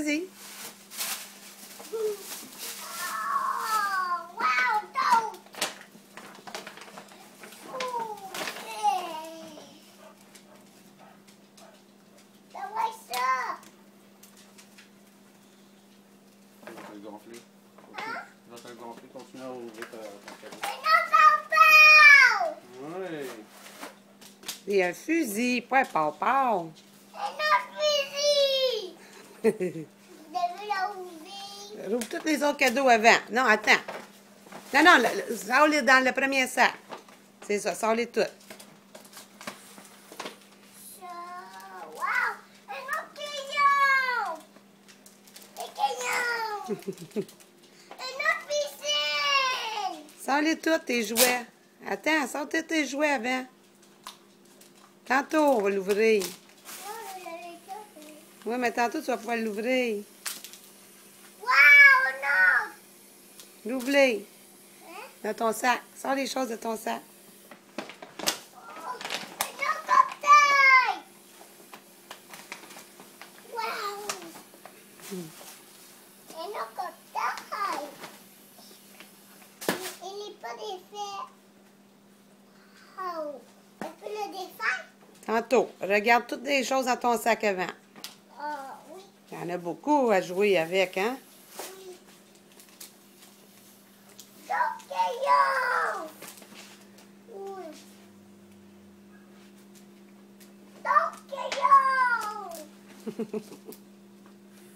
Vas-y. Le gonfler. Tu vas te le gonfler, continue à ouvrir ton cadeau. Oui. C'est un fusil, pas un pau-pau. Rouvre tous les autres cadeaux avant. Non, attends. Non, non, sors-les dans le premier sac. C'est ça, sors-les tous. Sors-les tous, tes jouets. Attends, sors tous tes jouets avant. Tantôt, on va l'ouvrir. Oui, mais tantôt, tu vas pouvoir l'ouvrir. L'ouvre-les. Dans ton sac. Sors les choses de ton sac. Il n'est pas défait. Oh. On peut le défaire? Tantôt. Regarde toutes les choses dans ton sac avant. Oui. Il y en a beaucoup à jouer avec, hein? Oui. Tocayon! Oui. Tocayon! Il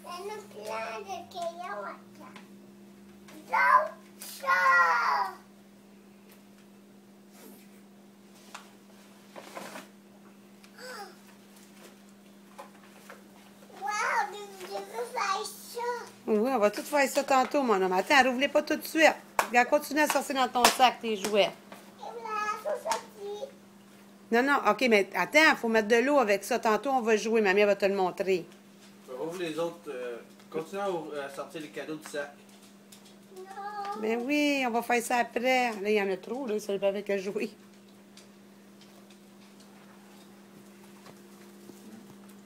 y en a plein de crayons à terre. D'autres! Je veux faire ça. Oui, on va tout faire ça tantôt, mon homme. Attends, rouvre-les pas tout de suite. Regarde, continue à sortir dans ton sac tes jouets. Et voilà, c'est sorti. Non, non, OK, mais attends, il faut mettre de l'eau avec ça. Tantôt, on va jouer. Mamie, elle va te le montrer. Ouvre les autres. Continue à sortir les cadeaux du sac. Non. Ben oui, on va faire ça après. Là, il y en a trop, là, ça ne pas avec à jouer.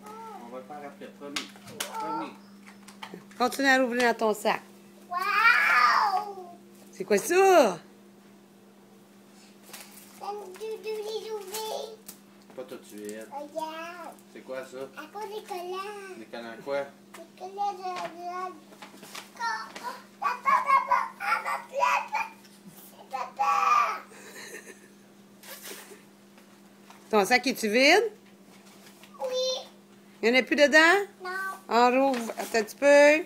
On va le faire après. Premier. Continue à rouvrir dans ton sac. Wow! C'est quoi ça? Les ouvrir. Pas tout de suite. Regarde. C'est quoi ça? À cause des collants. Des collants quoi? Des collants de Papa! Ton sac, est-tu vide? Oui. Il n'y en a plus dedans? Non. On rouvre. Attends un petit peu.